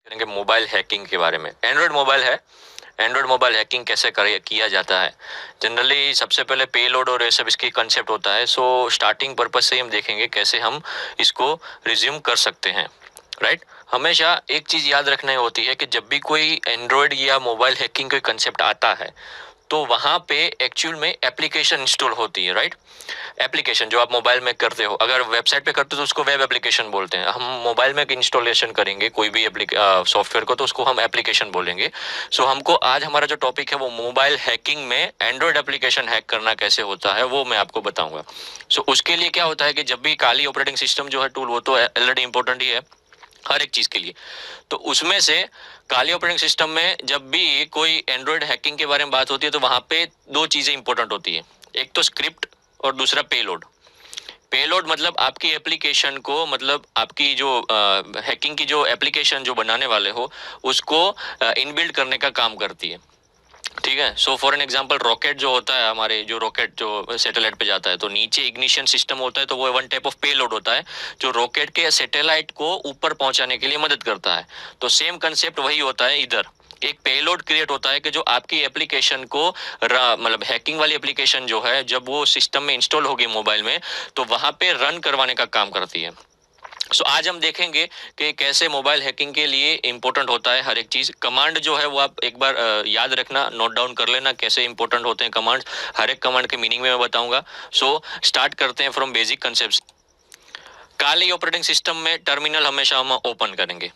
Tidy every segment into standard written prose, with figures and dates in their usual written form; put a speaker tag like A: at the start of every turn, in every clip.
A: करेंगे mobile hacking के बारे में। एंड्रॉयड मोबाइल है, एंड्रॉयड मोबाइल हैकिंग कैसे किया जाता है। जनरली सबसे पहले पेलोड और ये सब इसकी कंसेप्ट होता है। सो स्टार्टिंग पर्पज से हम देखेंगे कैसे हम इसको रिज्यूम कर सकते हैं। राइट, हमेशा एक चीज याद रखनी होती है कि जब भी कोई एंड्रॉयड या मोबाइल हैकिंग का कंसेप्ट आता है तो वहां पे एक्चुअल में एप्लीकेशन इंस्टॉल होती है। राइट, एप्लीकेशन जो आप मोबाइल में करते हो, अगर वेबसाइट पे करते हो तो उसको वेब एप्लीकेशन बोलते हैं। हम मोबाइल में इंस्टॉलेशन करेंगे कोई भी सॉफ्टवेयर को तो उसको हम एप्लीकेशन बोलेंगे। सो हमको आज हमारा जो टॉपिक है वो मोबाइल हैकिंग में एंड्रॉयड एप्लीकेशन हैक करना कैसे होता है वो मैं आपको बताऊंगा। सो उसके लिए क्या होता है कि जब भी काली ऑपरेटिंग सिस्टम जो है टूल, वो तो ऑलरेडी इंपॉर्टेंट ही है हर एक चीज के लिए। तो उसमें से काली ऑपरेटिंग सिस्टम में जब भी कोई एंड्रॉयड हैकिंग के बारे में बात होती है तो वहां पे दो चीजें इंपॉर्टेंट होती है, एक तो स्क्रिप्ट और दूसरा पेलोड। पेलोड मतलब आपकी एप्लीकेशन को, मतलब आपकी जो हैकिंग की जो एप्लीकेशन जो बनाने वाले हो उसको इनबिल्ड करने का काम करती है। ठीक है, so for an example rocket जो होता है, हमारे जो रॉकेट जो सैटेलाइट पे जाता है तो नीचे इग्निशन सिस्टम होता है, तो वो वन टाइप ऑफ पेलोड होता है जो रॉकेट के सैटेलाइट को ऊपर पहुंचाने के लिए मदद करता है। तो सेम कंसेप्ट वही होता है इधर, एक पेलोड क्रिएट होता है कि जो आपकी एप्लीकेशन को मतलब हैकिंग वाली एप्लीकेशन जो है जब वो सिस्टम में इंस्टॉल होगी मोबाइल में तो वहां पे रन करवाने का काम करती है। सो आज हम देखेंगे कि कैसे मोबाइल हैकिंग के लिए इंपॉर्टेंट होता है हर एक चीज। कमांड जो है वो आप एक बार याद रखना, नोट डाउन कर लेना कैसे इंपॉर्टेंट होते हैं कमांड। हर एक कमांड के मीनिंग में मैं बताऊंगा। सो स्टार्ट करते हैं from basic concept. Kali operating system में टर्मिनल हमेशा हम ओपन करेंगे।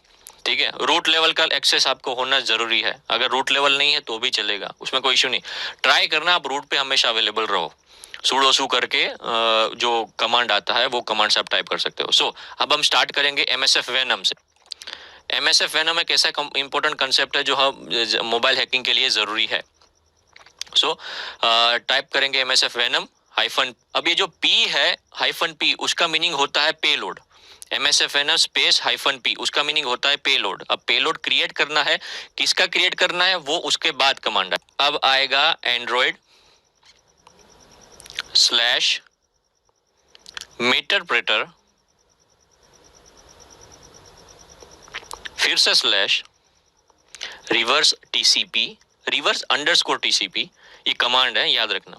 A: ठीक है, रूट लेवल का एक्सेस आपको होना जरूरी है। अगर रूट लेवल नहीं है तो भी चलेगा, उसमें कोई इशू नहीं। ट्राई करना आप रूट पे हमेशा अवेलेबल रहो। sudo su करके जो कमांड आता है वो कमांड से आप टाइप कर सकते हो। सो अब हम स्टार्ट करेंगे MSF वेनम से। MSF वेनम एक ऐसा इंपॉर्टेंट कंसेप्ट है जो हम मोबाइल हैकिंग के लिए जरूरी है। सो टाइप करेंगे MSF वेनम हाइफन, अब ये जो P है हाइफन P उसका मीनिंग होता है payload. MSF venom space hyphen P उसका मीनिंग होता है पेलोड। अब पेलोड क्रिएट करना है, किसका क्रिएट करना है वो उसके बाद कमांड है। अब आएगा एंड्रॉइड स्लैश मीटरप्रेटर, फिर से slash reverse TCP, reverse underscore TCP, ये कमांड है याद रखना,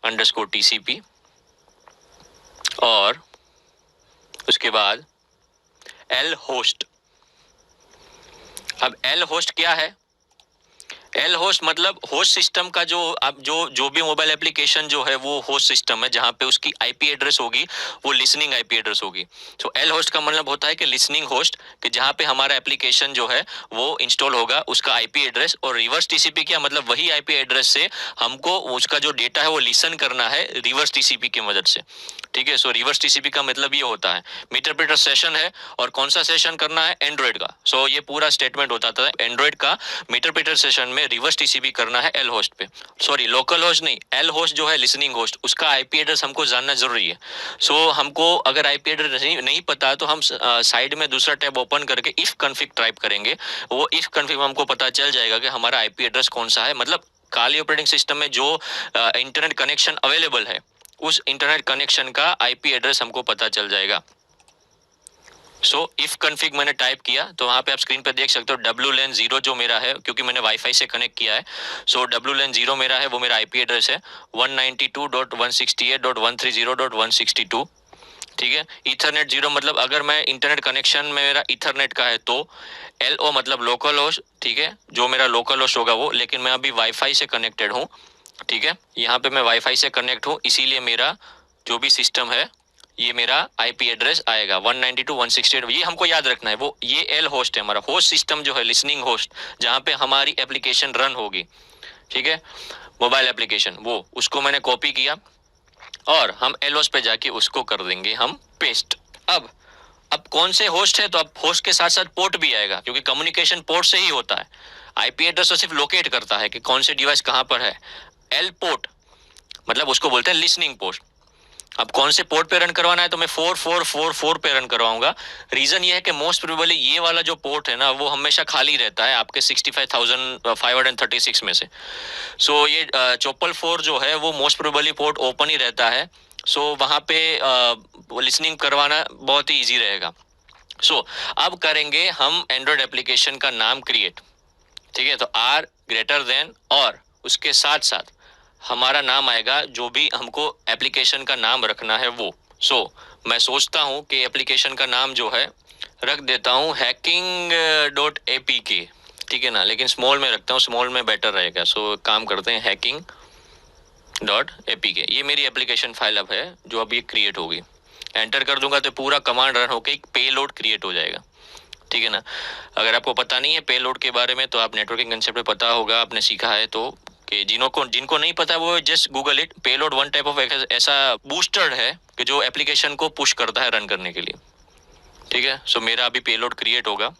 A: अंडरस्कोर TCP, और उसके बाद L होस्ट। अब L होस्ट क्या है? एल होस्ट मतलब होस्ट सिस्टम का जो अब जो भी मोबाइल एप्लीकेशन जो है वो होस्ट सिस्टम है जहां पे उसकी आईपी एड्रेस होगी वो लिसनिंग आईपी एड्रेस होगी। तो एल होस्ट का मतलब होता है कि लिसनिंग होस्ट, कि जहां पे हमारा एप्लीकेशन जो है वो इंस्टॉल होगा उसका आईपी एड्रेस। और रिवर्स टीसीपी क्या मतलब, वही आईपी एड्रेस से हमको उसका जो डेटा है वो लिसन करना है रिवर्स टीसीपी की मदद से। ठीक है, सो रिवर्स टीसीपी का मतलब ये होता है। मीटरप्रेटर सेशन है और कौन सा सेशन करना है? एंड्रॉइड का। सो ये पूरा स्टेटमेंट होता था एंड्रॉइड का मीटरप्रेटर सेशन में रिवर्स टीसीपी करना है एल होस्ट पे, सॉरी लोकल होस्ट नहीं, एल होस्ट जो है लिसनिंग होस्ट, उसका आईपी एड्रेस हमको जानना जरूरी है। सो हमको अगर आईपी एड्रेस नहीं पता है तो हम साइड में दूसरा टैब ओपन करके इफ कॉन्फ़िग टाइप करेंगे। वो इफ कॉन्फ़िग में हमको पता चल जाएगा कि हमारा आईपी एड्रेस कौन सा है, मतलब काली ऑपरेटिंग सिस्टम में जो इंटरनेट कनेक्शन अवेलेबल है उस इंटरनेट कनेक्शन का आईपी एड्रेस हमको पता चल जाएगा। सो इफ कॉन्फ़िग मैंने टाइप किया तो वहां पे आप स्क्रीन पे देख सकते हो WLAN 0 जो मेरा है, क्योंकि मैंने वाईफाई से कनेक्ट किया है। सो WLAN 0 मेरा है, वो मेरा आईपी एड्रेस है 192.168.130.162। ठीक है, इथरनेट 0 मतलब अगर मैं इंटरनेट कनेक्शन में मेरा इथरनेट का है तो LO मतलब लोकल होस्ट। ठीक है, जो मेरा लोकल होस्ट होगा वो, लेकिन मैं अभी वाईफाई से कनेक्टेड हूँ। ठीक है, यहाँ पे मैं वाईफाई से कनेक्ट हूँ इसीलिए मेरा जो भी सिस्टम है ये मेरा आईपी एड्रेस आएगा 192.168। ये हमको याद रखना है, वो ये एल होस्ट है हमारा होस्ट सिस्टम जो है लिसनिंग होस्ट, जहां पे हमारी एप्लीकेशन रन होगी। ठीक है, मोबाइल एप्लीकेशन, वो उसको मैंने कॉपी किया और हम एल होस्ट पे जाके उसको कर देंगे हम पेस्ट। अब कौन से होस्ट है, तो अब होस्ट के साथ साथ पोर्ट भी आएगा क्योंकि कम्युनिकेशन पोर्ट से ही होता है। आईपी एड्रेस तो सिर्फ लोकेट करता है कि कौन से डिवाइस कहां पर है। एल पोर्ट मतलब उसको बोलते हैं लिसनिंग पोर्ट। अब कौन से पोर्ट पे रन करवाना है, तो मैं 4444 पे रन करवाऊंगा। रीजन ये है कि मोस्ट प्रोबेबली ये वाला जो पोर्ट है ना वो हमेशा खाली रहता है आपके 65,536 में से। सो ये 444 जो है वो मोस्ट प्रोबेबली पोर्ट ओपन ही रहता है। सो वहां पे लिसनिंग करवाना बहुत ही इजी रहेगा। अब करेंगे हम एंड्रॉयड एप्लीकेशन का नाम क्रिएट, ठीक है। तो आर ग्रेटर देन और उसके साथ साथ हमारा नाम आएगा जो भी हमको एप्लीकेशन का नाम रखना है वो। मैं सोचता हूँ कि एप्लीकेशन का नाम जो है रख देता हूँ hacking.apk, ठीक है ना, लेकिन स्मॉल में रखता हूँ, स्मॉल में बेटर रहेगा। काम करते हैं hacking.apk। ये मेरी एप्लीकेशन फाइल अब है जो अभी क्रिएट होगी। एंटर कर दूंगा तो पूरा कमांड रन होकर एक पेलोड क्रिएट हो जाएगा, ठीक है ना। अगर आपको पता नहीं है पेलोड के बारे में तो आप नेटवर्किंग कंसेप्ट में पता होगा, आपने सीखा है तो, कि जिनको नहीं पता वो just Google it. Payload one type of ऐसा बूस्टर है कि जो एप्लीकेशन को पुश करता है रन करने के लिए, ठीक है। मेरा अभी पेलोड क्रिएट होगा।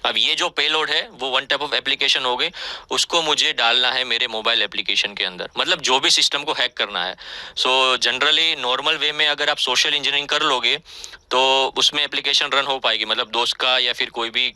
A: अब ये जो पेलोड है वो वन टाइप ऑफ एप्लीकेशन हो गई, उसको मुझे डालना है मेरे मोबाइल एप्लीकेशन के अंदर, मतलब जो भी सिस्टम को हैक करना है। जनरली नॉर्मल वे में अगर आप सोशल इंजीनियरिंग कर लोगे तो उसमें एप्लीकेशन रन हो पाएगी, मतलब दोस्त का या फिर कोई भी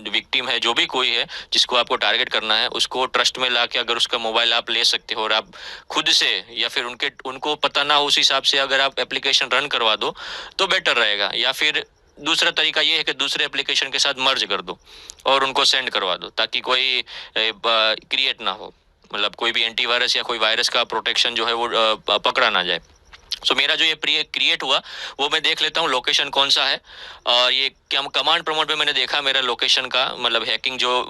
A: विक्टिम है, जो भी कोई है जिसको आपको टारगेट करना है, उसको ट्रस्ट में ला के अगर उसका मोबाइल आप ले सकते हो और आप खुद से या फिर उनको पता ना हो उस हिसाब से अगर आप एप्लीकेशन रन करवा दो तो बेटर रहेगा। या फिर दूसरा तरीका ये है कि दूसरे एप्लीकेशन के साथ मर्ज कर दो और उनको सेंड करवा दो, ताकि कोई क्रिएट ना हो, मतलब कोई भी एंटीवायरस या कोई वायरस का प्रोटेक्शन जो है वो पकड़ा ना जाए। मेरा जो ये क्रिएट हुआ वो मैं देख लेता हूँ लोकेशन कौन सा है। और ये क्या कमांड प्रमोट पे मैंने देखा मेरा लोकेशन का, मतलब हैकिंग जो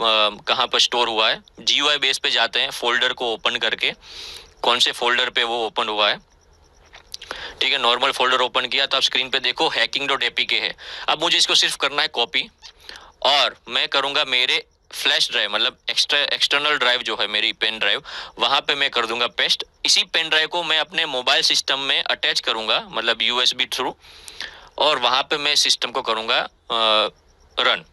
A: कहाँ पर स्टोर हुआ है। GUI बेस पे जाते हैं, फोल्डर को ओपन करके कौन से फोल्डर पे वो ओपन हुआ है, ठीक है। नॉर्मल फोल्डर ओपन किया तो आप स्क्रीन पे देखो hacking.apk है। अब मुझे इसको सिर्फ करना है कॉपी, और मैं करूंगा मेरे फ्लैश ड्राइव, मतलब एक्सटर्नल ड्राइव जो है मेरी पेन ड्राइव, वहां पे मैं कर दूंगा पेस्ट। इसी पेन ड्राइव को मैं अपने मोबाइल सिस्टम में अटैच करूंगा, मतलब USB थ्रू, और वहां पे मैं सिस्टम को करूंगा रन,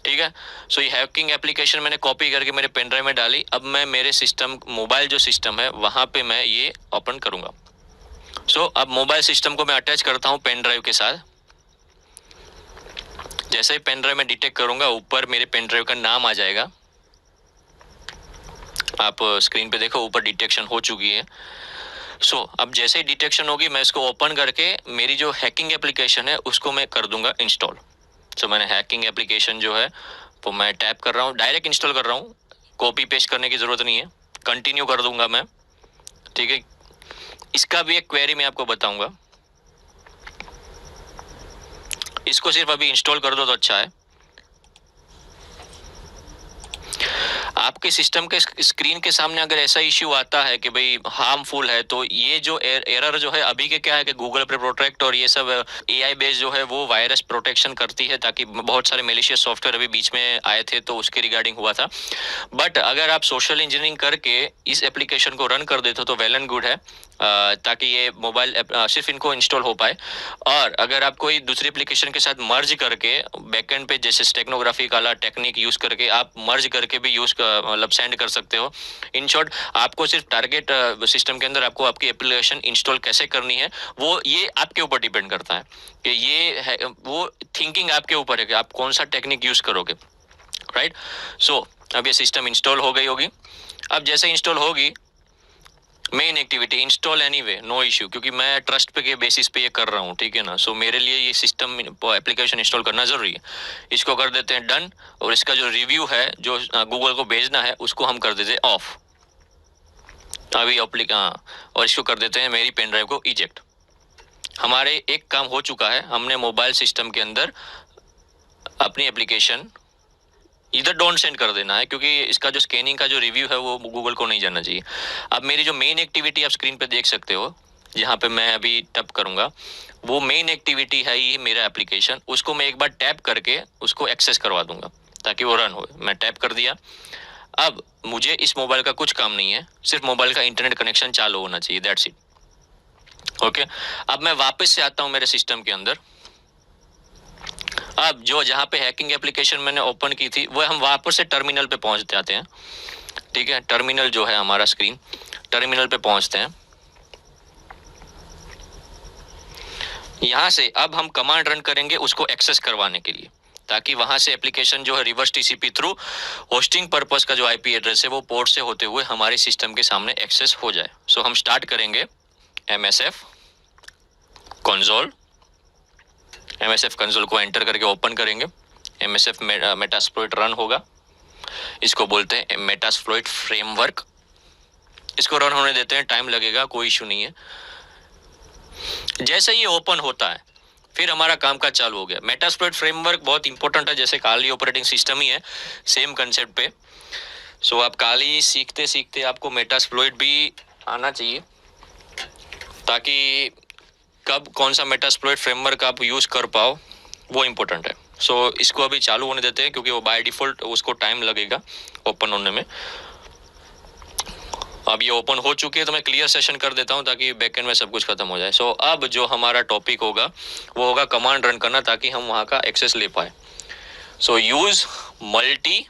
A: ठीक है। ये हैकिंग एप्लीकेशन मैंने कॉपी करके मेरे पेन ड्राइव में डाली। अब मैं मेरे सिस्टम, मोबाइल जो सिस्टम है वहां पे मैं ये ओपन करूंगा। अब मोबाइल सिस्टम को मैं अटैच करता हूँ पेन ड्राइव के साथ। जैसे ही पेन ड्राइव में डिटेक्ट करूंगा ऊपर मेरे पेन ड्राइव का नाम आ जाएगा। आप स्क्रीन पे देखो ऊपर डिटेक्शन हो चुकी है। अब जैसे ही डिटेक्शन होगी मैं इसको ओपन करके मेरी जो हैकिंग एप्लीकेशन है उसको मैं कर दूंगा इंस्टॉल। मैंने हैकिंग एप्लीकेशन जो है वो मैं टैप कर रहा हूँ, डायरेक्ट इंस्टॉल कर रहा हूँ, कॉपी पेस्ट करने की जरूरत नहीं है। कंटिन्यू कर दूंगा मैं, ठीक है। इसका भी एक क्वेरी मैं आपको बताऊंगा, इसको सिर्फ अभी इंस्टॉल कर दो तो अच्छा है। आपके सिस्टम के स्क्रीन के सामने अगर ऐसा इश्यू आता है कि भाई हार्मफुल है, तो ये जो एरर जो है अभी के क्या है कि गूगल पे प्रोटेक्ट और ये सब AI बेस जो है वो वायरस प्रोटेक्शन करती है, ताकि बहुत सारे मेलिशियस सॉफ्टवेयर अभी बीच में आए थे तो उसके रिगार्डिंग हुआ था। बट अगर आप सोशल इंजीनियरिंग करके इस एप्लीकेशन को रन कर देते हो तो वेल एंड गुड है, ताकि ये मोबाइल सिर्फ इनको इंस्टॉल हो पाए। और अगर आप कोई दूसरी एप्लीकेशन के साथ मर्ज करके बैकएंड पे जैसे स्टेक्नोग्राफी वाला टेक्निक यूज करके आप मर्ज करके भी यूज मतलब सेंड कर सकते हो। इन शॉर्ट आपको सिर्फ टारगेट सिस्टम के अंदर आपको आपकी एप्लीकेशन इंस्टॉल कैसे करनी है वो ये आपके ऊपर डिपेंड करता है, कि ये है वो थिंकिंग आपके ऊपर है कि आप कौन सा टेक्निक यूज करोगे, राइट। अब ये सिस्टम इंस्टॉल हो गई होगी। अब जैसे इंस्टॉल होगी main activity install anyway, no issue, क्योंकि मैं ट्रस्ट पे के बेसिस पे ये कर रहा हूँ, ठीक है ना। मेरे लिए ये सिस्टम एप्लीकेशन इंस्टॉल करना जरूरी है। इसको कर देते हैं डन, और इसका जो रिव्यू है जो गूगल को भेजना है उसको हम कर देते हैं ऑफ अभी और इसको कर देते हैं मेरी पेन ड्राइव को इजेक्ट। हमारे एक काम हो चुका है, हमने मोबाइल सिस्टम के अंदर अपनी एप्लीकेशन इधर डोंट सेंड कर देना है, क्योंकि इसका जो स्कैनिंग का जो रिव्यू है वो गूगल को नहीं जाना चाहिए। अब मेरी जो मेन एक्टिविटी आप स्क्रीन पे देख सकते हो, जहाँ पे मैं अभी टैप करूंगा, वो मेन एक्टिविटी है ये मेरा एप्लीकेशन, उसको मैं एक बार टैप करके उसको एक्सेस करवा दूंगा ताकि वो रन हो। मैं टैप कर दिया। अब मुझे इस मोबाइल का कुछ काम नहीं है, सिर्फ मोबाइल का इंटरनेट कनेक्शन चालू होना चाहिए, दैट्स इट। ओके, अब मैं वापस से आता हूँ मेरे सिस्टम के अंदर। अब जो जहां पे हैकिंग एप्लीकेशन मैंने ओपन की थी वो हम वापस से टर्मिनल पे पहुंच जाते हैं, ठीक है। टर्मिनल जो है हमारा स्क्रीन, टर्मिनल पे पहुंचते हैं। यहां से अब हम कमांड रन करेंगे उसको एक्सेस करवाने के लिए, ताकि वहां से एप्लीकेशन जो है reverse TCP through hosting purpose का जो IP एड्रेस है वो पोर्ट से होते हुए हमारे सिस्टम के सामने एक्सेस हो जाए। हम स्टार्ट करेंगे MSF console MSF कंसोल को एंटर करके ओपन करेंगे, MSF मेटास्प्लॉइट रन होगा। इसको बोलते हैं मेटास्प्लॉइट फ्रेमवर्क। इसको रन होने देते हैं, टाइम लगेगा, कोई इशू नहीं है। जैसे ये ओपन होता है फिर हमारा काम काज चालू हो गया। मेटास्प्लॉइट फ्रेमवर्क बहुत इंपॉर्टेंट है, जैसे काली ऑपरेटिंग सिस्टम ही है, सेम कंसेप्ट पे। सो आप काली सीखते सीखते आपको मेटास्प्लॉइट भी आना चाहिए, ताकि कब कौन सा मेटास्प्लॉइट फ्रेमवर्क आप यूज कर पाओ वो इम्पोर्टेंट है। सो इसको अभी चालू होने देते हैं, क्योंकि वो बाय डिफॉल्ट उसको टाइम लगेगा ओपन होने में। अब ये ओपन हो चुकी है तो मैं क्लियर सेशन कर देता हूं, ताकि बैकएंड में सब कुछ खत्म हो जाए। सो अब जो हमारा टॉपिक होगा वो होगा कमांड रन करना, ताकि हम वहां का एक्सेस ले पाए। सो यूज मल्टी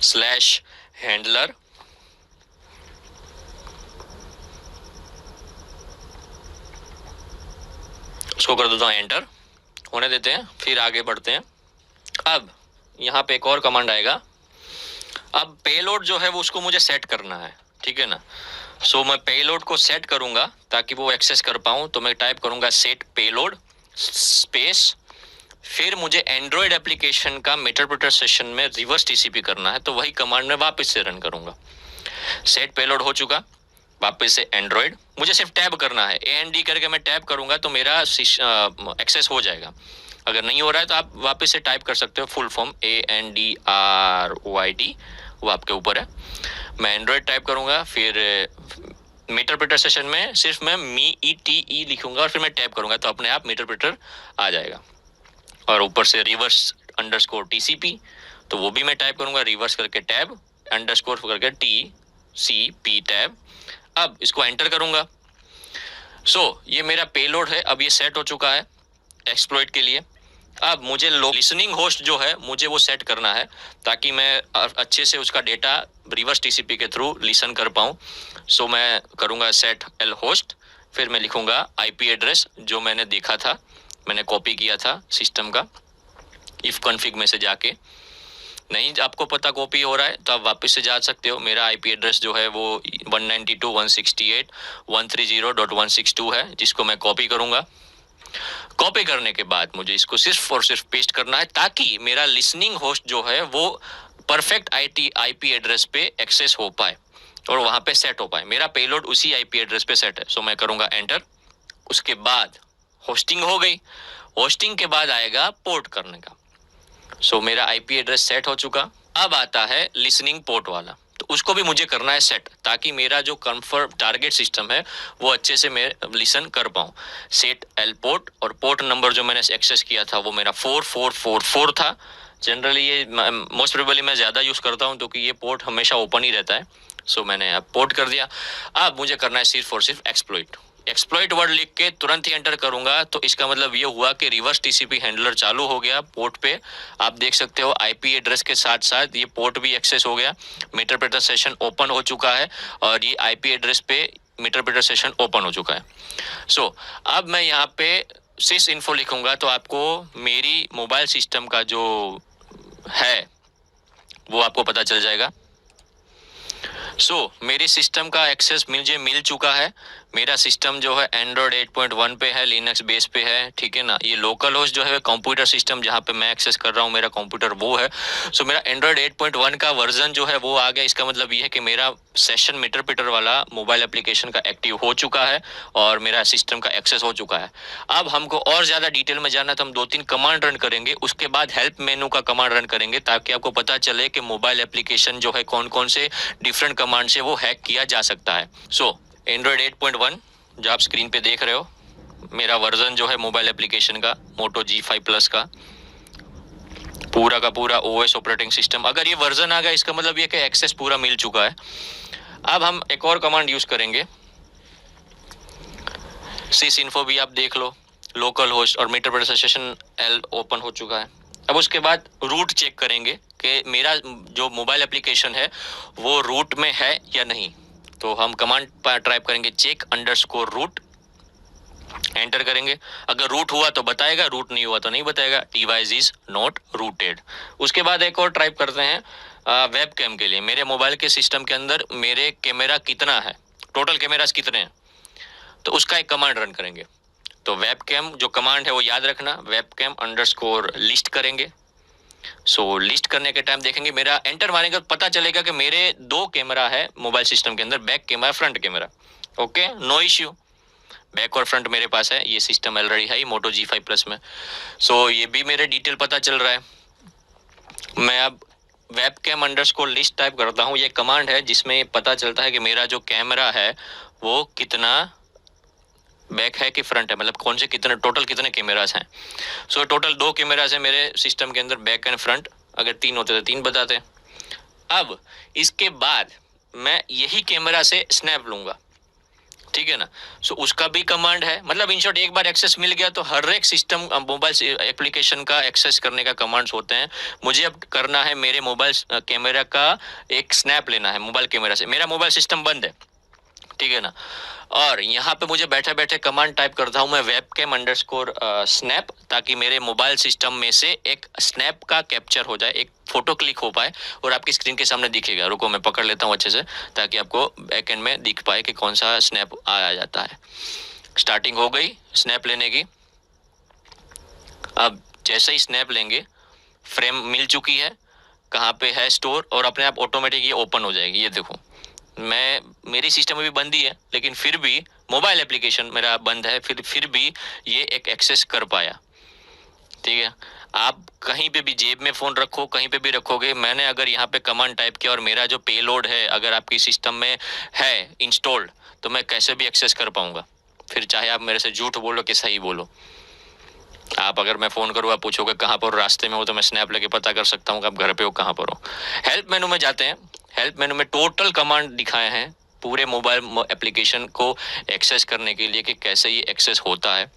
A: स्लैश हैंडलर, उसको कर देता हूं एंटर, होने देते हैं, फिर आगे बढ़ते हैं। अब यहाँ पे एक और कमांड आएगा। अब पेलोड जो है वो उसको मुझे सेट करना है, ठीक है ना। सो मैं पेलोड को सेट करूंगा ताकि वो एक्सेस कर पाऊं, तो मैं टाइप करूंगा सेट पेलोड स्पेस, फिर मुझे एंड्रॉयड एप्लीकेशन का मेटाप्रिटर सेशन में रिवर्स टीसीपी करना है, तो वही कमांड में वापस से रन करूंगा। सेट पेलोड हो चुका, वापस से एंड्रॉयड, मुझे सिर्फ टैब करना है, AND करके मैं टैब करूंगा तो मेरा एक्सेस हो जाएगा। अगर नहीं हो रहा है तो आप वापस से टाइप कर सकते हो फुल फॉर्म ANDROID, वो आपके ऊपर है। मैं एंड्रॉयड टाइप करूंगा, फिर मीटरप्रिटर सेशन में सिर्फ मैं METE लिखूंगा और फिर मैं टैप करूंगा तो अपने आप मीटरप्रिटर आ जाएगा। और ऊपर से रिवर्स अंडरस्कोर TCP, तो वो भी मैं टाइप करूंगा, रिवर्स करके टैब अंडरस्कोर करके TCP टैब। अब इसको एंटर करूंगा। सो ये मेरा पेलोड है, अब ये सेट हो चुका है एक्सप्लॉइट के लिए। अब मुझे लिसनिंग होस्ट जो है मुझे वो सेट करना है, ताकि मैं अच्छे से उसका डेटा रिवर्स TCP के थ्रू लिसन कर पाऊँ। सो मैं करूँगा सेट L होस्ट, फिर मैं लिखूँगा IP एड्रेस जो मैंने देखा था, मैंने कॉपी किया था सिस्टम का इफ कॉन्फ़िग में से जाके। नहीं आपको पता कॉपी हो रहा है तो आप वापस से जा सकते हो। मेरा IP एड्रेस जो है वो 192.168.130.162 है, जिसको मैं कॉपी करूँगा। कॉपी करने के बाद मुझे इसको सिर्फ और सिर्फ पेस्ट करना है, ताकि मेरा लिसनिंग होस्ट जो है वो परफेक्ट IP एड्रेस पे एक्सेस हो पाए और वहां पे सेट हो पाए। मेरा पेलोड उसी IP एड्रेस पे सेट है। सो मैं करूंगा एंटर, उसके बाद होस्टिंग हो गई। होस्टिंग के बाद आएगा पोर्ट करने का। सो मेरा IP एड्रेस सेट हो चुका। अब आता है लिसनिंग पोर्ट वाला, तो उसको भी मुझे करना है सेट, ताकि मेरा जो कंफर्म टारगेट सिस्टम है वो अच्छे से मैं लिसन कर पाऊँ। सेट L पोर्ट, और पोर्ट नंबर जो मैंने एक्सेस किया था वो मेरा 4444 था। जनरली ये मोस्ट प्रोबेबली मैं ज़्यादा यूज़ करता हूँ, क्योंकि ये पोर्ट हमेशा ओपन ही रहता है। सो मैंने अब पोर्ट कर दिया। अब मुझे करना है सिर्फ और सिर्फ एक्सप्लॉइट। एक्सप्लॉइट वर्ड लिख के तुरंत ही एंटर करूंगा, तो इसका मतलब ये हुआ कि रिवर्स TCP हैंडलर चालू हो गया पोर्ट पे। आप देख सकते हो IP एड्रेस के साथ साथ ये पोर्ट भी एक्सेस हो गया। मीटरप्रिटर सेशन ओपन हो चुका है और ये IP एड्रेस पे मीटरप्रिटर सेशन ओपन हो चुका है। सो अब मैं यहाँ पे सिस इन्फो लिखूंगा, तो आपको मेरी मोबाइल सिस्टम का जो है वो आपको पता चल जाएगा। मेरी सिस्टम का एक्सेस मुझे मिल चुका है। मेरा सिस्टम जो है एंड्रॉयड 8.1 पे है, लिनक्स बेस पे है, ठीक है ना। ये लोकल होस्ट जो है कंप्यूटर सिस्टम जहाँ पे मैं एक्सेस कर रहा हूँ मेरा कंप्यूटर वो है। मेरा एंड्रॉयड 8.1 का वर्जन जो है वो आ गया। इसका मतलब ये है कि मेरा सेशन मीटरप्रिटर वाला मोबाइल एप्लीकेशन का एक्टिव हो चुका है और मेरा सिस्टम का एक्सेस हो चुका है। अब हमको और ज़्यादा डिटेल में जानना तो हम 2-3 कमांड रन करेंगे, उसके बाद हेल्प मेनू का कमांड रन करेंगे, ताकि आपको पता चले कि मोबाइल एप्लीकेशन जो है कौन कौन से डिफरेंट कमांड से वो हैक किया जा सकता है। एंड्रॉयड 8.1 जो आप स्क्रीन पे देख रहे हो, मेरा वर्जन जो है मोबाइल एप्लीकेशन का मोटो G5 प्लस का पूरा का पूरा OS ऑपरेटिंग सिस्टम। अगर ये वर्जन आ गया इसका मतलब ये कि एक्सेस पूरा मिल चुका है। अब हम एक और कमांड यूज करेंगे, सिस इन्फो भी आप देख लो, लोकल होस्ट और मीटरप्रिटर सेशन L ओपन हो चुका है। अब उसके बाद रूट चेक करेंगे कि मेरा जो मोबाइल एप्लीकेशन है वो रूट में है या नहीं। तो हम कमांड पर टाइप करेंगे चेक अंडरस्कोर रूट, एंटर करेंगे। अगर रूट हुआ तो बताएगा, रूट नहीं हुआ तो नहीं बताएगा। Device is not rooted. उसके बाद एक और टाइप करते हैं वेब कैम के लिए, मेरे मोबाइल के सिस्टम के अंदर मेरे कैमरा कितना है, टोटल कैमरास कितने हैं, तो उसका एक कमांड रन करेंगे। तो वेब कैम जो कमांड है वो याद रखना, वेब कैम अंडरस्कोर लिस्ट करेंगे। सो लिस्ट करने के टाइम देखेंगे, मेरा एंटर मारेंगे तो पता चलेगा कि मेरे 2 कैमरा है मोबाइल सिस्टम के अंदर, back camera, front camera. Okay, no issue, back और फ्रंट मेरे पास है, ये सिस्टम ऑलरेडी है मोटो G5 प्लस में। सो ये भी मेरे डिटेल पता चल रहा है। मैं अब webcam underscore list type करता हूँ, ये कमांड है जिसमें पता चलता है कि मेरा जो कैमरा है वो कितना बैक है कि फ्रंट है, मतलब कौन से कितने टोटल कितने कैमरास हैं। सो टोटल 2 कैमरास हैं मेरे सिस्टम के अंदर, बैक एंड फ्रंट। अगर 3 होते तो 3 बताते। अब इसके बाद मैं यही कैमरा से स्नैप लूंगा, ठीक है ना। सो उसका भी कमांड है, मतलब इन शॉर्ट एक बार एक्सेस मिल गया तो हर एक सिस्टम मोबाइल एप्लीकेशन का एक्सेस करने का कमांड्स होते हैं। मुझे अब करना है मेरे मोबाइल कैमरा का एक स्नैप लेना है मोबाइल कैमरा से। मेरा मोबाइल सिस्टम बंद है, ठीक है ना, और यहाँ पे मुझे बैठे बैठे कमांड टाइप करता हूँ मैं वेब कैम अंडरस्कोर स्नैप, ताकि मेरे मोबाइल सिस्टम में से एक स्नैप का कैप्चर हो जाए, एक फोटो क्लिक हो पाए और आपकी स्क्रीन के सामने दिखेगा। रुको मैं पकड़ लेता हूँ अच्छे से, ताकि आपको बैक एंड में दिख पाए कि कौन सा स्नैप आया जाता है। स्टार्टिंग हो गई स्नैप लेने की। अब जैसे ही स्नैप लेंगे, फ्रेम मिल चुकी है, कहाँ पे है स्टोर, और अपने आप ऑटोमेटिक ये ओपन हो जाएगी। ये देखो, मैं मेरी सिस्टम में भी बंद ही है, लेकिन फिर भी मोबाइल एप्लीकेशन मेरा बंद है, फिर भी ये एक एक्सेस कर पाया, ठीक है। आप कहीं पे भी जेब में फोन रखो, कहीं पे भी रखोगे, मैंने अगर यहाँ पे कमांड टाइप किया और मेरा जो पेलोड है अगर आपकी सिस्टम में है इंस्टॉल्ड, तो मैं कैसे भी एक्सेस कर पाऊंगा। फिर चाहे आप मेरे से झूठ बोलो कि सही बोलो, आप अगर मैं फोन करूँ, आप पूछोगे कहाँ पर, रास्ते में हो, तो मैं स्नैप लेके पता कर सकता हूँ कि आप घर पे हो, कहाँ पर हो। हेल्प मेनू में जाते हैं, हेल्प मेनू में टोटल कमांड दिखाए हैं पूरे मोबाइल एप्लीकेशन को एक्सेस करने के लिए कि कैसे ये एक्सेस होता है,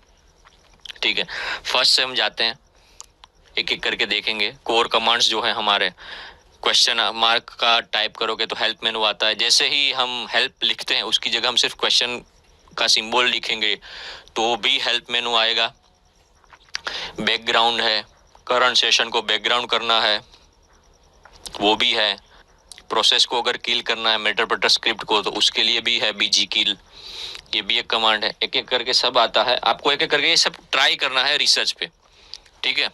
A: ठीक है। फर्स्ट से हम जाते हैं, एक एक करके देखेंगे। कोर कमांड्स जो है हमारे, क्वेश्चन मार्क का टाइप करोगे तो हेल्प मेनू आता है। जैसे ही हम हेल्प लिखते हैं उसकी जगह हम सिर्फ क्वेश्चन का सिंबल लिखेंगे तो भी हेल्प मेनू आएगा। बैकग्राउंड है, करंट सेशन को बैकग्राउंड करना है, वो भी है। प्रोसेस को अगर किल करना है, मेटरप्रेटर स्क्रिप्ट को, तो उसके लिए भी है बीजी किल, ये भी एक कमांड है। एक एक करके सब आता है, आपको एक एक करके ये सब ट्राई करना है रिसर्च पे, ठीक है।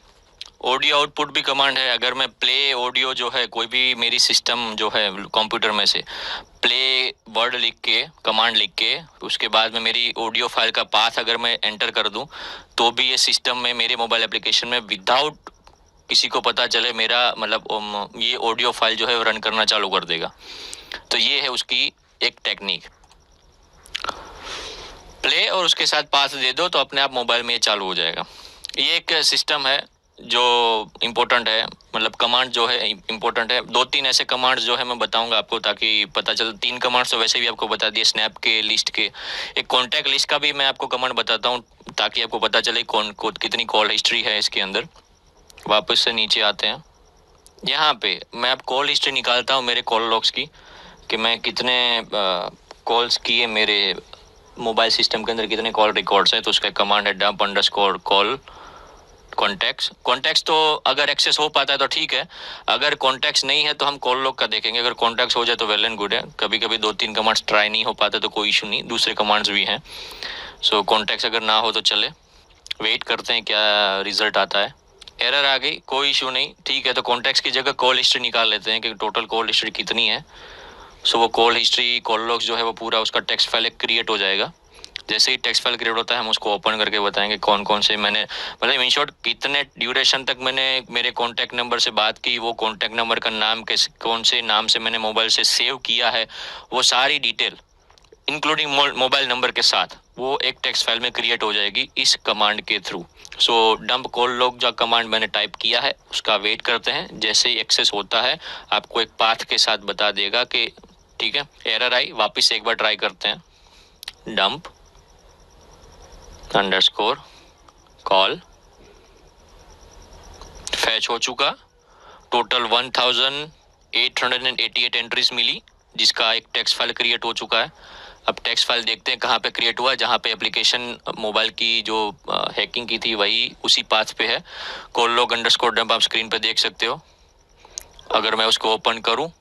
A: ऑडियो आउटपुट भी कमांड है। अगर मैं प्ले ऑडियो जो है, कोई भी मेरी सिस्टम जो है कंप्यूटर में से प्ले वर्ड लिख के, कमांड लिख के, उसके बाद में मेरी ऑडियो फाइल का पाथ अगर मैं एंटर कर दूं, तो भी ये सिस्टम में मेरे मोबाइल एप्लीकेशन में विदाउट किसी को पता चले मेरा मतलब ये ऑडियो फाइल जो है रन करना चालू कर देगा। तो ये है उसकी एक टेक्निक। प्ले और उसके साथ पाथ दे दो तो अपने आप मोबाइल में ये चालू हो जाएगा। ये एक सिस्टम है जो इम्पोर्टेंट है, मतलब कमांड जो है इम्पोर्टेंट है। 2-3 ऐसे कमांड्स जो है मैं बताऊंगा आपको, ताकि पता चले। 3 कमांड्स तो वैसे भी आपको बता दिए स्नैप के, लिस्ट के। एक कॉन्टैक्ट लिस्ट का भी मैं आपको कमांड बताता हूँ, ताकि आपको पता चले कितनी कॉल हिस्ट्री है इसके अंदर। वापस से नीचे आते हैं, यहाँ पे मैं अब कॉल हिस्ट्री निकालता हूँ मेरे कॉल लॉग्स की, कि मैं कितने कॉल्स किए, मेरे मोबाइल सिस्टम के अंदर कितने कॉल रिकॉर्ड्स हैं। तो उसका कमांड है डंप अंडरस्कोर कॉल कॉन्टैक्ट्स। तो अगर एक्सेस हो पाता है तो ठीक है, अगर कॉन्टैक्ट्स नहीं है तो हम कॉल लॉग का देखेंगे। अगर कॉन्टैक्ट्स हो जाए तो वेल एंड गुड है। कभी कभी 2-3 कमांड्स ट्राई नहीं हो पाते तो कोई इशू नहीं, दूसरे कमांड्स भी हैं। सो कॉन्टैक्ट्स अगर ना हो तो चले, वेट करते हैं क्या रिजल्ट आता है। एरर आ गई, कोई इशू नहीं, ठीक है। तो कॉन्टैक्ट्स की जगह कॉल हिस्ट्री निकाल लेते हैं कि टोटल कॉल हिस्ट्री कितनी है। सो वो कॉल हिस्ट्री, कॉल लॉग्स जो है वो पूरा उसका टेक्स्ट फाइल एक क्रिएट हो जाएगा। जैसे ही टेक्स्ट फाइल क्रिएट होता है हम उसको ओपन करके बताएंगे कौन कौन से मैंने, मतलब इन शॉर्ट कितने ड्यूरेशन तक मैंने मेरे कॉन्टैक्ट नंबर से बात की, वो कॉन्टैक्ट नंबर का नाम कैसे, कौन से नाम से मैंने मोबाइल से सेव किया है, वो सारी डिटेल इंक्लूडिंग मोबाइल नंबर के साथ वो एक टेक्स्ट फाइल में क्रिएट हो जाएगी इस कमांड के थ्रू। सो डंप कॉल लॉग जो कमांड मैंने टाइप किया है उसका वेट करते हैं। जैसे ही एक्सेस होता है आपको एक पाथ के साथ बता देगा कि ठीक है, एरर आई, वापस एक बार ट्राई करते हैं। डंप अंडरस्कोर कॉल फैच हो चुका, टोटल 1888 एंट्रीज मिली, जिसका एक टेक्स्ट फाइल क्रिएट हो चुका है। अब टेक्स्ट फाइल देखते हैं कहाँ पे क्रिएट हुआ, जहाँ पे एप्लीकेशन मोबाइल की जो हैकिंग की थी वही उसी पाथ पे है। कॉल लॉग अंडरस्कोर डंप आप स्क्रीन पे देख सकते हो। अगर मैं उसको ओपन करूँ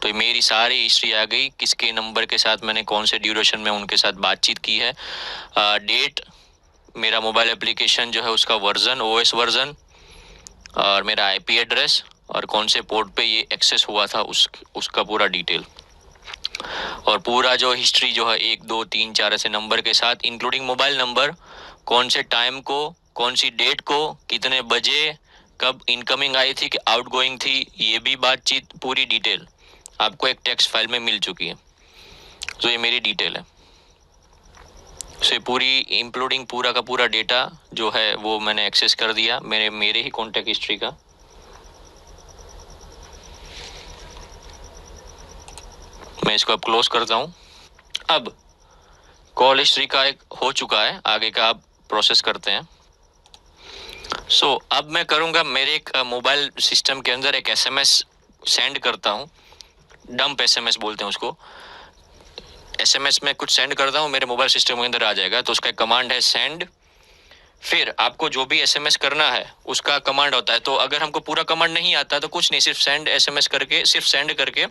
A: तो मेरी सारी हिस्ट्री आ गई, किसके नंबर के साथ मैंने कौन से ड्यूरेशन में उनके साथ बातचीत की है, डेट, मेरा मोबाइल एप्लीकेशन जो है उसका वर्जन, ओएस वर्जन, और मेरा आईपी एड्रेस, और कौन से पोर्ट पे ये एक्सेस हुआ था उसका पूरा डिटेल, और पूरा जो हिस्ट्री जो है 1 2 3 4 ऐसे नंबर के साथ, इंक्लूडिंग मोबाइल नंबर, कौन से टाइम को, कौन सी डेट को, कितने बजे, कब इनकमिंग आई थी कि आउटगोइंग थी, ये भी बातचीत पूरी डिटेल आपको एक टेक्स्ट फाइल में मिल चुकी है। तो ये मेरी डिटेल है, से पूरी इंक्लूडिंग पूरा का पूरा डेटा जो है वो मैंने एक्सेस कर दिया मेरे ही कॉन्टैक्ट हिस्ट्री का। मैं इसको अब क्लोज करता हूँ। अब कॉल हिस्ट्री का एक हो चुका है, आगे का आप प्रोसेस करते हैं। अब मैं करूँगा, मेरे एक मोबाइल सिस्टम के अंदर एक एसएमएस सेंड करता हूँ, डंप एसएमएस बोलते हैं उसको। एसएमएस में कुछ सेंड करता हूँ, मेरे मोबाइल सिस्टम के अंदर आ जाएगा। तो उसका कमांड है सेंड। फिर आपको जो भी एसएमएस करना है उसका कमांड होता है। तो अगर हमको पूरा कमांड नहीं आता तो कुछ नहीं, सिर्फ सेंड एसएमएस करके, सिर्फ सेंड करके,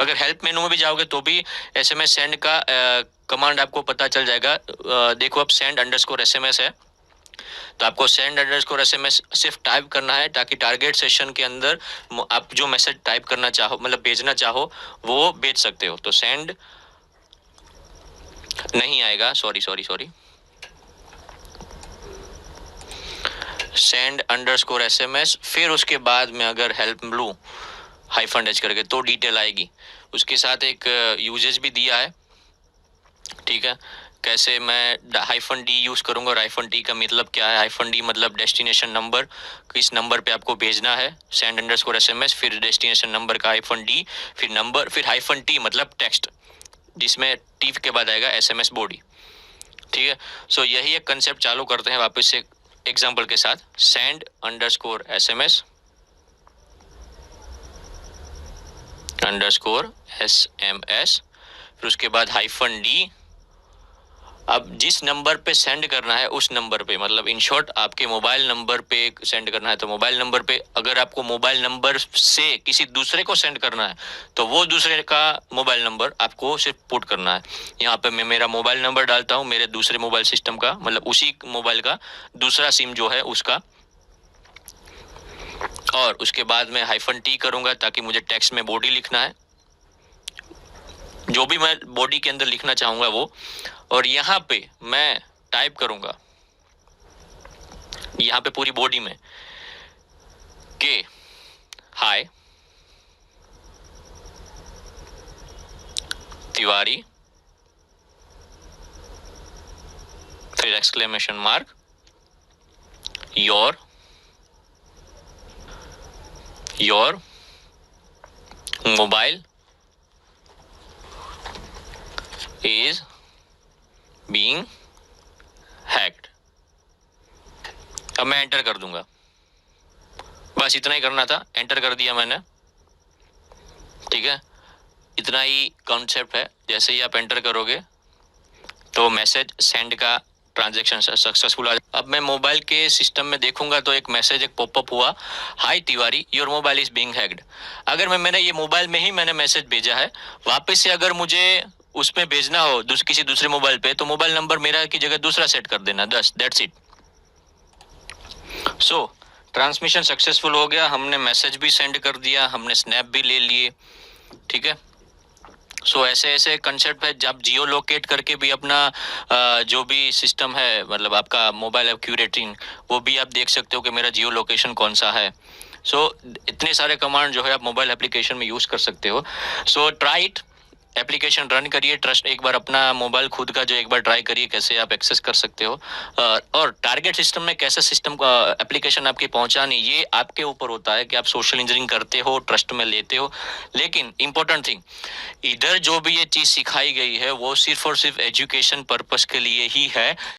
A: अगर हेल्प मेनू में भी जाओगे तो भी एसएमएस सेंड का कमांड आपको पता चल जाएगा। देखो अब सेंड अंडरस्कोर एसएमएस है, तो आपको सेंड अंडरस्कोर एसएमएस सिर्फ टाइप करना है, ताकि टारगेट सेशन के अंदर आप जो मैसेज टाइप करना चाहो, मतलब भेजना चाहो, वो भेज सकते हो। तो सेंड नहीं आएगा, सॉरी, सेंड अंडरस्कोर एसएमएस, फिर उसके बाद में अगर हेल्प लूँ हाइफन एच करके तो डिटेल आएगी। उसके साथ एक यूजेज भी दिया है, ठीक है, कैसे मैं हाइफन डी यूज करूंगा, और हाइफन टी का मतलब क्या है। हाइफन डी मतलब डेस्टिनेशन नंबर, किस नंबर पे आपको भेजना है, सेंड अंडरस्कोर एसएमएस, फिर डेस्टिनेशन नंबर का हाइफन डी, फिर नंबर, फिर हाइफन टी मतलब टेक्स्ट, जिसमें टी के बाद आएगा एसएमएस बॉडी, ठीक है। यही एक कंसेप्ट चालू करते हैं वापस से एग्जांपल के साथ। Send underscore SMS underscore SMS, फिर उसके बाद हाइफन डी। अब जिस नंबर पे सेंड करना है उस नंबर पे, मतलब इन शॉर्ट आपके मोबाइल नंबर पे सेंड करना है तो मोबाइल नंबर पे, अगर आपको मोबाइल नंबर से किसी दूसरे को सेंड करना है तो वो दूसरे का मोबाइल नंबर आपको सिर्फ पुट करना है। यहाँ पे मैं मेरा मोबाइल नंबर डालता हूँ, मेरे दूसरे मोबाइल सिस्टम का, मतलब उसी मोबाइल का दूसरा सिम जो है उसका, और उसके बाद मैं हाइफन टी करूंगा ताकि मुझे टेक्स्ट में बॉडी लिखना है, जो भी मैं बॉडी के अंदर लिखना चाहूंगा वो। और यहाँ पे मैं टाइप करूंगा, यहाँ पे पूरी बॉडी में, के हाय तिवारी, फिर exclamation mark, your mobile is being hacked। अब मैं एंटर कर दूंगा, बस इतना ही करना था, एंटर कर दिया मैंने, ठीक है। इतना ही कॉन्सेप्ट है। जैसे ही आप एंटर करोगे तो मैसेज सेंड का ट्रांजैक्शन सक्सेसफुल आ जाए। अब मैं मोबाइल के सिस्टम में देखूंगा तो एक मैसेज, एक पॉपअप हुआ, hi Tiwari your mobile is being hacked. अगर मैंने ये मोबाइल में ही मैंने मैसेज भेजा है, वापस से अगर मुझे उसमें भेजना हो किसी दूसरे मोबाइल पे, तो मोबाइल नंबर मेरा की जगह दूसरा सेट कर देना, दैट्स इट। ट्रांसमिशन सक्सेसफुल हो गया, हमने मैसेज भी सेंड कर दिया, हमने स्नैप भी ले लिए, ठीक है। ऐसे ऐसे कंसेप्ट है, जब जियो लोकेट करके भी अपना जो भी सिस्टम है, मतलब आपका मोबाइल एक्यूरेटिंग, वो भी आप देख सकते हो कि मेरा जियो लोकेशन कौन सा है। इतने सारे कमांड जो है आप मोबाइल एप्लीकेशन में यूज कर सकते हो। ट्राई इट, एप्लीकेशन रन करिए, ट्रस्ट एक बार अपना मोबाइल खुद का जो एक बार ट्राई करिए कैसे आप एक्सेस कर सकते हो, और टारगेट सिस्टम में कैसे सिस्टम का एप्लीकेशन आपकी पहुंचानी, ये आपके ऊपर होता है कि आप सोशल इंजीनियरिंग करते हो, ट्रस्ट में लेते हो। लेकिन इंपॉर्टेंट थिंग, इधर जो भी ये चीज सिखाई गई है वो सिर्फ और सिर्फ एजुकेशन पर्पस के लिए ही है।